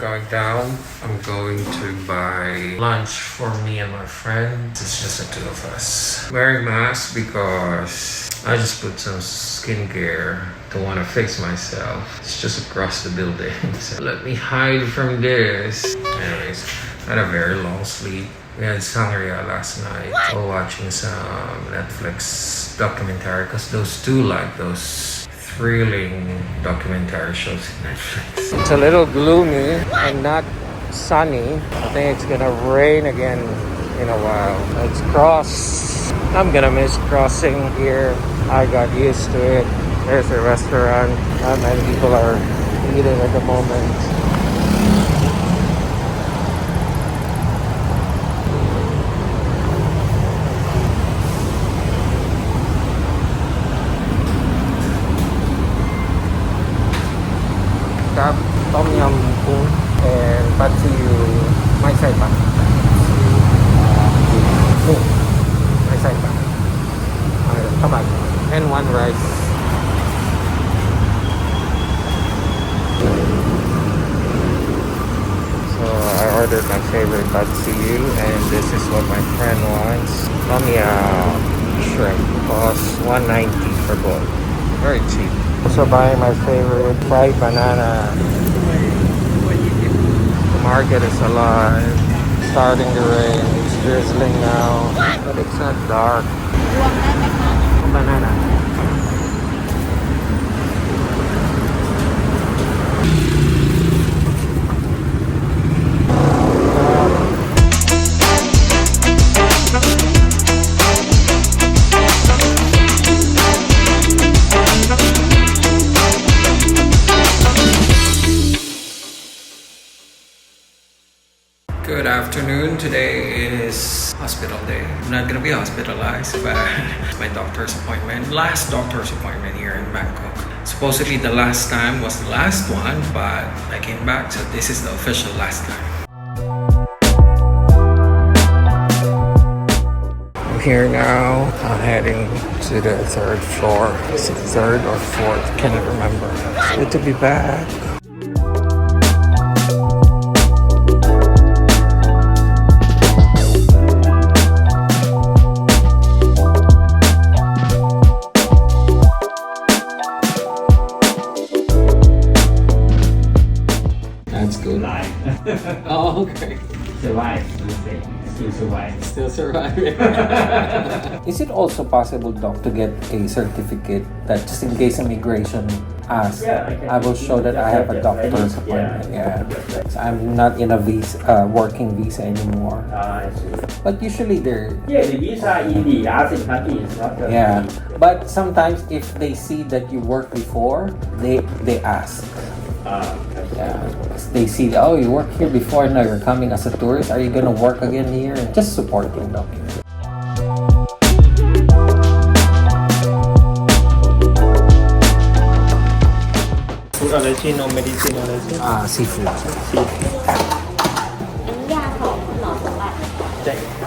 going down. I'm going to buy lunch for me and my friend. It's just the two of us. Wearing mask because I just put some skincare to want to fix myself. It's just across the building. So let me hide from this. Anyways, I had a very long sleep. We had sangria last night while watching some Netflix documentary because those two like those thrilling documentary shows in Netflix. It's a little gloomy and not sunny. I think it's gonna rain again in a while. Let's cross. I'm gonna miss crossing here. I got used to it. There's a restaurant. Not many people are eating at the moment. Tom Yum Goong and Patsiyu Mai Sai Pan. Mai Sai Pan. Come on. And one rice. So I ordered my favorite Patsiyu and this is what my friend wants. Tom Yum shrimp costs $190 for both. Very cheap. Also buying my favorite fried banana. The market is alive. Starting to rain. It's drizzling now, but it's not dark. Banana. Good afternoon. Today is hospital day. I'm not gonna be hospitalized, but it's my doctor's appointment. Last doctor's appointment here in Bangkok. Supposedly the last time was the last one, but I came back, so this is the official last time. I'm here now. I'm heading to the third floor. Is it third or fourth? Can't remember. It's good to be back. That's good. Oh, okay. Survive. Still survive. Still surviving. Is it also possible, Doc, to get a certificate that just in case immigration asks, I will show that I have a doctor's appointment? Yeah. So I'm not in a visa, working visa anymore. I see. But usually they're... Yeah, the visa in the ASEAN country is not the Yeah. But sometimes if they see that you worked before, they ask. Yeah, they see, oh, you worked here before, now you're coming as a tourist. Are you gonna work again here? Just supporting them. Food allergy, no medicine allergy. Seafood. อันนี้ยาของคุณหมอบอกว่า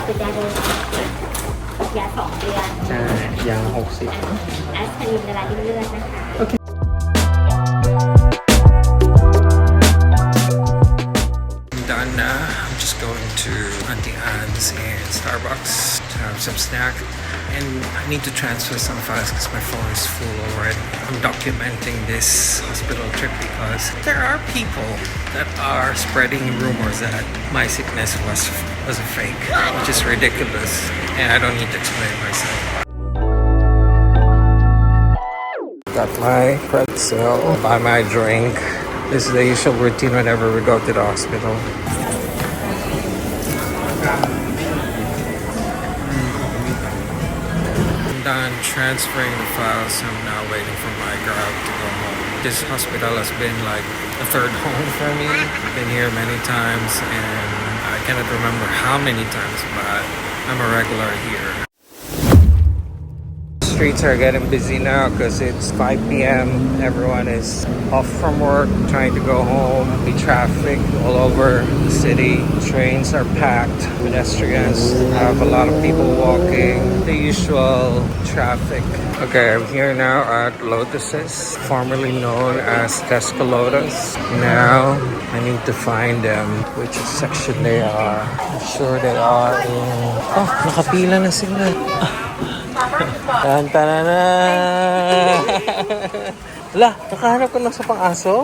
เป็นยาเดินยา2 เดือน ใช่ยาง60 แอสไพรินละลายริ่มเลือดนะคะ I'm done now. I'm just going to Auntie Anne's and Starbucks to have some snack. And I need to transfer some files because my phone is full already. I'm documenting this hospital trip because there are people that are spreading rumors that my sickness was a fake, which is ridiculous. And I don't need to explain myself. Got my pretzel, buy my drink. This is the usual routine whenever we go to the hospital. I'm done transferring the files. I'm now waiting for my Grab to go home. This hospital has been like a third home for me. I've been here many times and I cannot remember how many times, but I'm a regular here. streets are getting busy now because it's 5 p.m. Everyone is off from work, trying to go home. The traffic all over the city. Trains are packed. Pedestrians have a lot of people walking. The usual traffic. Okay, I'm here now at Lotuses, formerly known as Tescalotas. Now, I need to find them, which section they are. I'm sure they are in... Oh, nakapila na sila. Tan-tanana! Wala, nakahanap ko lang sa pang-aso.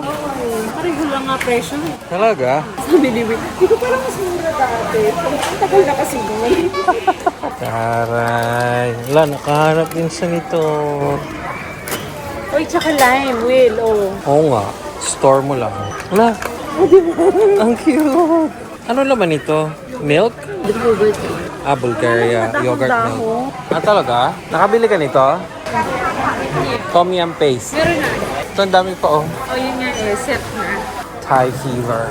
Pareho lang nga presyo. Talaga? Sabi ni Will, di ko parang mas mura dati. Ang tagal na kasi doon. Taray. Wala, nakahanap din sa nito. Uy, tsaka lime, Will, oh. Oo nga, store mo lang. Wala. Ang cute. Ano laman ito? Milk? Ah, Bulgaria. Yogurt milk. Ah, talaga? Nakabili ka nito? Tom Yum paste. Meron na. Ito, ang dami pa oh. Oh, yun nga eh, set na. Thai fever.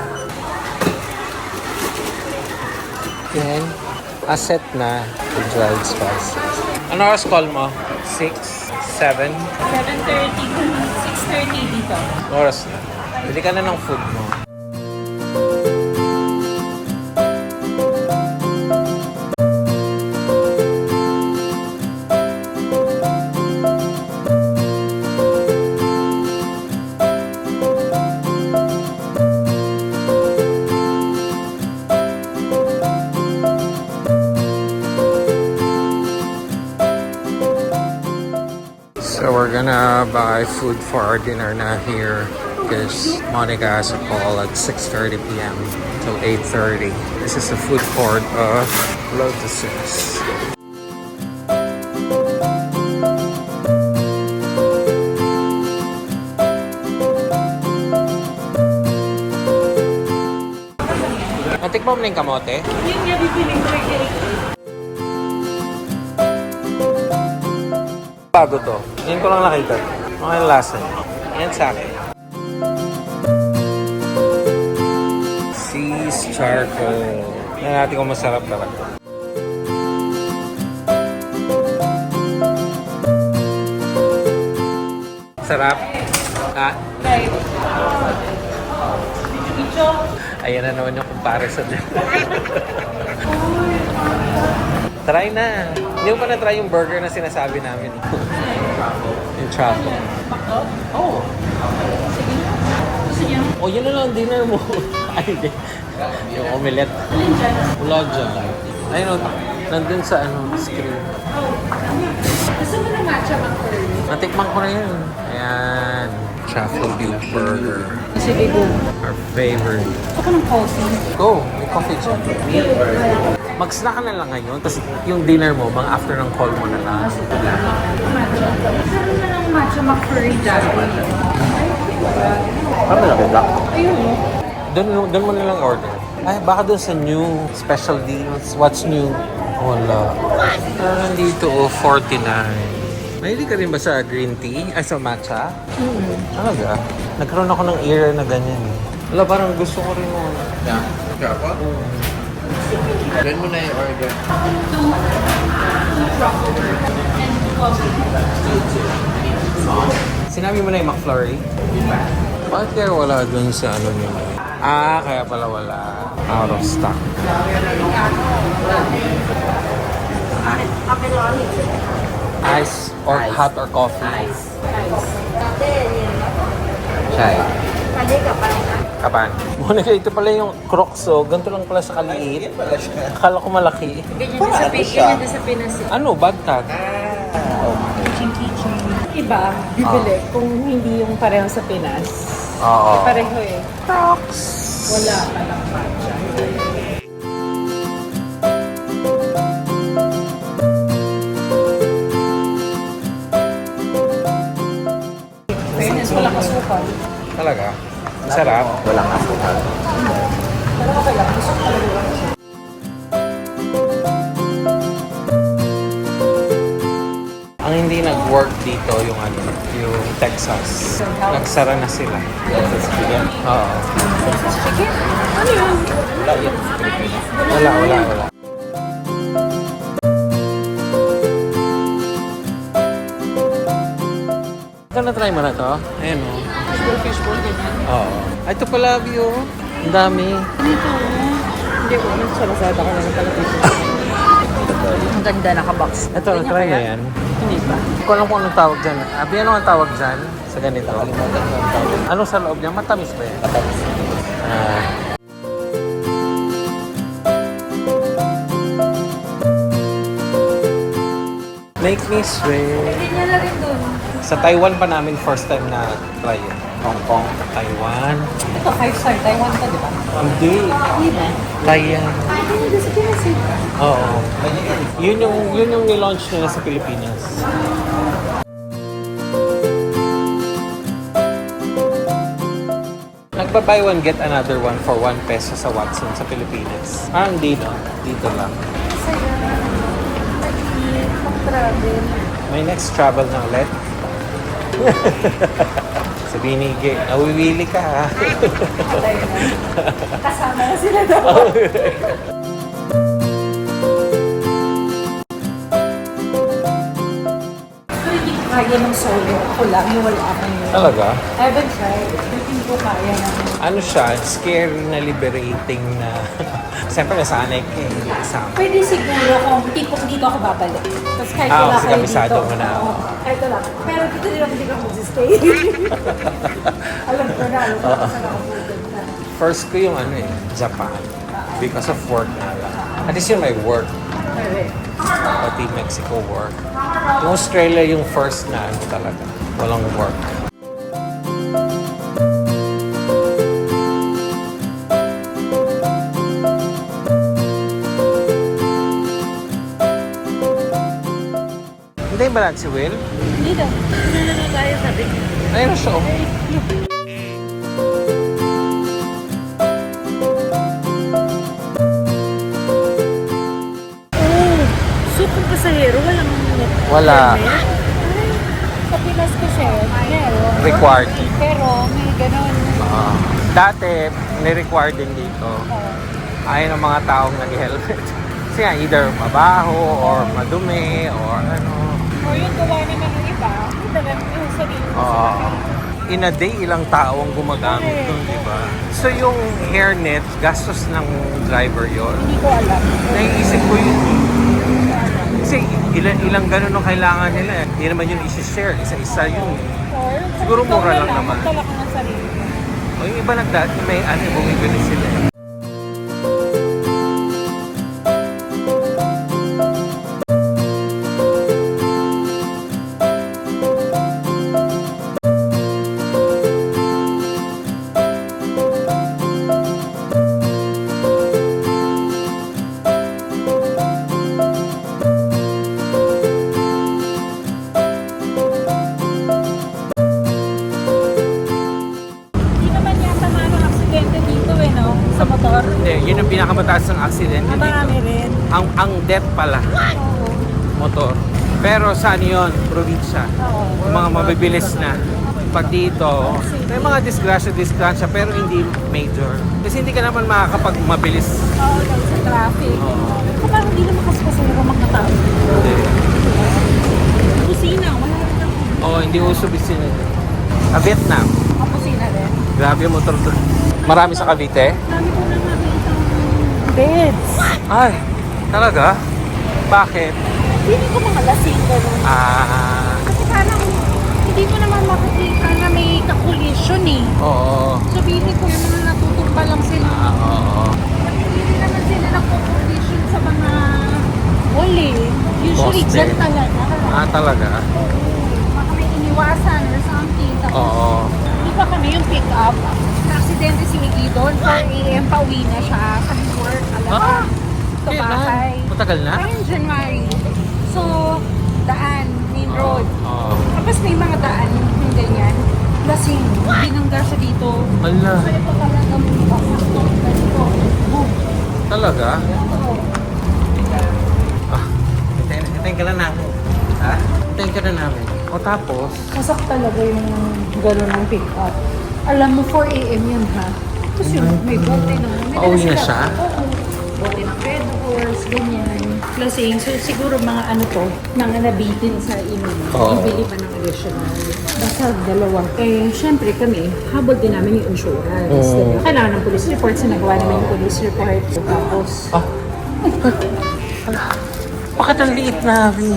Yan. Asset na. Dried spices. Ano oras call mo? 6? 7? 7:30 to 6:30 dito. Oras na. Bili ka na ng food mo. So we're gonna buy food for our dinner now here because Monica has a call at 6:30 p.m. till 8:30. This is the food court of Lotuses. Natikman mo na yung kamote? Yun nga, bibiling ko yung Bago to. Ngayon ko lang nakita. Mga yung lasa niya. Yan sa akin. Seas charcoal. Yan natin kung masarap talaga. Sarap. Ah? Ayan na naman yung comparison niya. Try na. Hindi mo pa na-try yung burger na sinasabi namin. Yung truffle. Oo. Oh, yun na lang dinner mo. Ay, hindi. Yung omelette. Wala dyan. Ayun o, nandun sa screen. Gusto mo na matcha McCurry? Natikman ko na yun. Ayan. Truffle beef burger. Sige, go. Our favorite. Gusto ko ng coffee. Go! May coffee dyan. Mag-snack ka na lang ngayon. Tapos yung dinner mo, mga after ng call mo na lang. Matcha. Meron na ng matcha McCurry dyan. Ano na black? Ayun mo. Doon mo na lang order. Ay, baka doon sa new special deals. What's new? Wala. Pero nandito, 49. Mahilig ka rin ba sa green tea? Ay, sa matcha? Talaga? Nagkaroon ako ng era na ganyan. Wala, parang gusto ko rin mo. Yeah. Kaya pa? Then mo na yung order. Sinabi mo na yung McFlurry? Bakit kaya wala dun sa ano nyo? Ah, kaya pala wala. Out of stock. Ice or hot or coffee? Chai. Kapan? Monica, ito pala yung Crocs, oh. Ganito lang pala sa kaliit. Akala ko malaki. Ganyan din sa Pinas. Ano? Bag tag? Iba, bibili. Kung hindi yung pareho sa Pinas. Oo. Pareho eh. Crocs! Wala ka lang matcha. Fairness, wala kasukal. Talaga? Masarap? Walang asukal. Pero okay lang, gusto ko talaga. Ang hindi nag-work dito yung yung Texas. Nagsara na sila. Oo. Ano yun? Wala. Try mo na to. Ayan o. Fishball, ganyan. Oo. Ay, ito pala, view. Ang dami. Dito. Hindi ko alam sa Lazada ko lang pala dito. Ang ganda, nakabox. Ito, try mo yan. Hindi ba? Hindi ko alam kung anong tawag dyan. Abi, ano ang tawag dyan? Sa ganito. Ano sa loob niya? Matamis ba yan? Matamis. Make me sweat. Ganyan na rin doon. Sa Taiwan pa namin first time na try yun. Hong Kong, Taiwan. Ito, 5-star. Taiwan to, di ba? Hindi. Hindi ba? Thailand. Ay, hindi sa Pinas eh. Oo. Yun yung nilaunch nila sa Pilipinas. Nagpa-buy one, get another one for 1 peso sa Watson sa Pilipinas. Parang dito. Dito lang. Saya. Mag-travel. May next travel na ulit. Sabihin ni Gay, nawiwili ka ha. Kasama na sila doon. So, hindi ko kaya ng solo. Ako lang, yung wala akong Talaga? I haven't tried. Hindi ko kaya ng... Ano siya, scary na liberating na... Siyempre nasanay ka eh, kasama. Pwede siguro kung tipong dito ako babalik. Tapos kahit wala kasi kayo kabisado dito. mo na. Oo, kahit wala. Pero dito din ako, hindi ako mag-stay. Alam ko na, alam ko na saan ako pupunta. First ko yung ano eh, Japan. Because of work na lang. At least yun may work. Correct. Pati Mexico work. Yung Australia yung first na ano talaga. Walang work. Hindi ba lang si Will? Dito. Pinanalo tayo sabi. Ayun na siya. Oh. Oh, so kung pasahero, walang Wala. permit? Ay, sa Pinas kasi, meron. Required. Pero may ganun. Dati, ni-require din dito. Ayaw ng mga taong nag-helmet. Kasi nga, either mabaho or madumi or ano. O yung gawa naman ng iba, talagang yung sarili mo. In a day, ilang tao ang gumagamit doon, di ba? So yung hairnet, gastos ng driver yon. Hindi ko alam. Naiisip ko yun. Kasi ilang ganun ang kailangan nila. Hindi naman yun isi-share. Isa-isa yun. Or, Siguro ikaw mura na lang naman. Magdala ka ng sarili mo. O yung iba may ano, bumibili sila. Hindi naman yata ng aksidente dito eh, no? Sa motor. Hindi, yun ang pinakamataas ng aksidente Marami dito. rin. Ang death pala, Oo. motor. Pero saan yun? Probinsya. Oo. Yung mga mabibilis na. Pag dito, may mga disgrasya, pero hindi major. Kasi hindi ka naman makakapag mabilis. Oo, dahil sa traffic. Oo. Kung parang hindi naman kasi pasahero mga tao. Hindi. Kusina, wala rin ako. Oo, hindi uso bisin. Vietnam. Kusina rin. Grabe yung motor doon. Marami sa Cavite? Dami ko na nakita beds. Ay, talaga? Bakit? Hindi ko mga lasing ganun. Kasi parang hindi mo naman makikita na may ka-collision eh. Oo. Sabihin ko yung mga natutumba lang sila. Oo. Hindi naman sila nagko-collision sa mga wall eh. Usually Poste. dyan talaga. Talaga? Baka may iniwasan or something. Tapos, Oo. di ba kami yung pick up? Na-aksidente si Miggy doon. 4 a.m. pauwi na siya sa work. Alam mo? Sa bahay. Matagal na? Ayun, January. So, daan, main road. Oo. Tapos may mga daan yung ganyan. Lasing, binangga siya dito. Hala. So, ito talagang pasakto. Ganito. Boom. Talaga? Hintayin ka na namin. Ha? Hintayin ka na namin. O tapos? Masak talaga yung gano'n ng pick up. Alam mo, 4 a.m. yun ha. Tapos yun, may bote na. May Pauwi dala na sila. siya? Oo. Bote ng Red Bull, gas, ganyan. Lasing. So, siguro mga ano to, mga nabitin sa inom. Oo. Bibili pa ng additional. Basta dalawa. Eh, syempre kami, habol din namin yung insurance. Diba? Kailangan ng police report. So, nagawa namin yung police report. Tapos, Bakit ang liit na, Abby?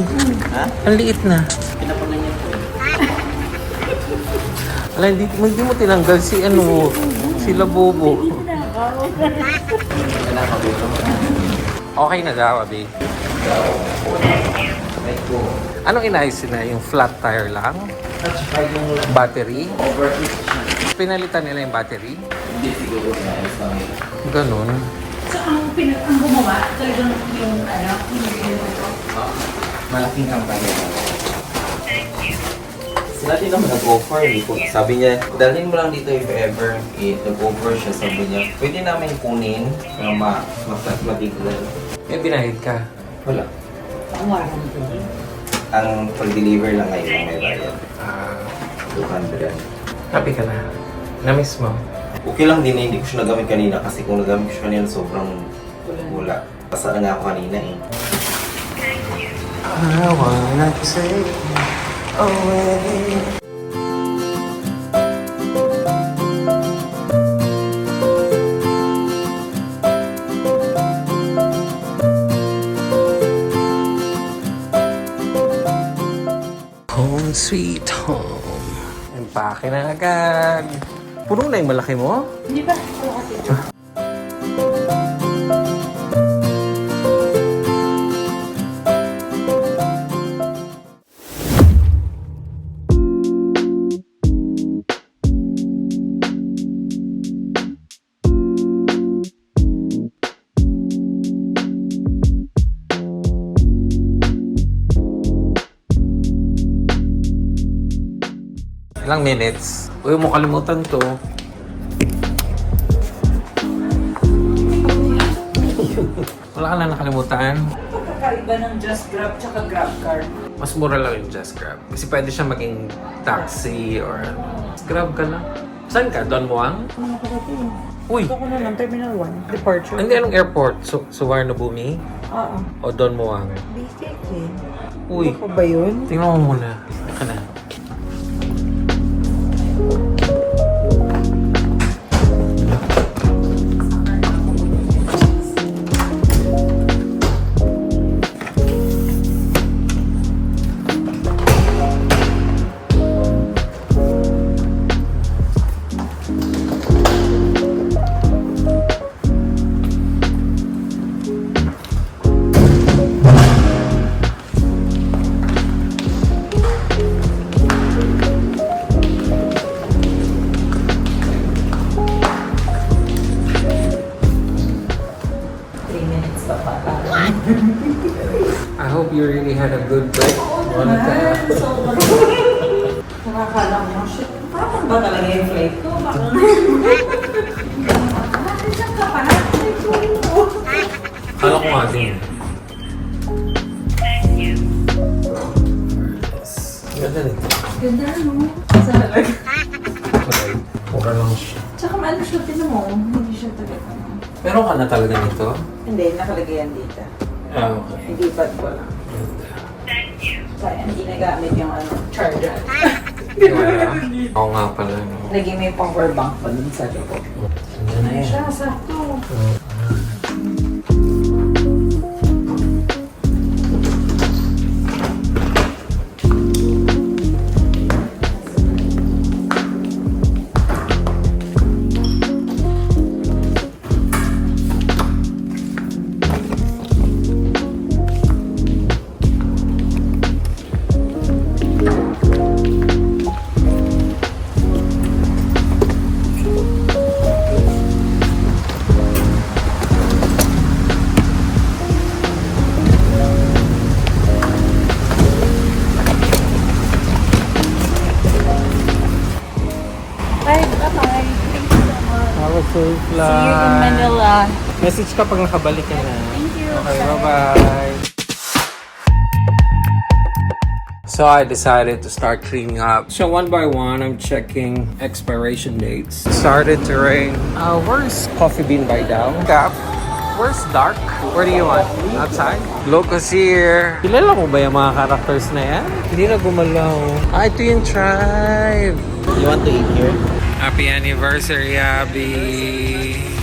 Ha? Ang liit na. Ala, hindi mo tinanggal si si Labobo. Okay na daw, Abby. Anong inayos na? Yung flat tire lang? Battery? Pinalitan nila yung battery? Hindi siguro na ayos lang yun. Ganun. so ang gumawa, talagang yung ano, Malaking kampanya. Sila din naman nag-offer. Sabi niya, dalhin mo lang dito if ever. Nag-offer siya, sabi niya. Pwede namin kunin na matiglan. May binahid ka. Wala. ang warranty. Ang pag-deliver lang ngayon ang may bayad. Ah, 200. happy ka na. Na-miss mo. Okay lang din eh, hindi ko siya nagamit kanina kasi kung nagamit ko siya kanina sobrang wala. Pasa na nga ako kanina eh. I wanna take away. Home sweet home. Empake na agad. Puno na yung malaki mo? Hindi ba? Wala kasi. Ilang minutes? Uy, mo kalimutan to. Wala ka na nakalimutan. Kakaiba ng Just Grab tsaka Grab Car. Mas mura lang yung Just Grab. Kasi pwede siya maging taxi or Grab ka lang. Saan ka? Don Muang? Ano ko dito? Uy! Ito ko na lang, Terminal 1. Departure. Hindi, anong airport? Suvarnabhumi? Oo. O Don Muang? BKK. Uy! Ito ko ba yun? Tingnan mo muna. Ka na. I hope you really had a good break. Monica. Nakakala ko, shit, parang ba talaga yung flight ko? Saan ka pa? Ay, sorry mo. Kala ko nga din. Ganda nito. Ganda, no? Sa halag. Okay. Mura lang siya. Tsaka maano siya, tinan mo. Hindi siya talaga. Meron ka na talaga nito? Hindi, nakalagay yan dito. Ah, okay. Hindi ba't ko lang. Ganda. Kaya hindi nagamit yung charger. Wala. Oo nga pala. No? Lagyan mo yung power bank pa dun sa loob. Ganda na yan. Siya, sakto. Bye, bye-bye. Thank you so much. Have a safe See flight. you in Manila. Message ka pag nakabalik ka na. Thank you. Okay, bye-bye. So I decided to start cleaning up. So one by one, I'm checking expiration dates. It started to rain. Where's Coffee Bean by Dow? Cap. Where's Dark? Where do you want? Outside? Locos here. Kilala mo ba yung mga characters na yan? Hindi na gumalaw. Ah, ito yung tribe. You want to eat here? Happy anniversary, Abby.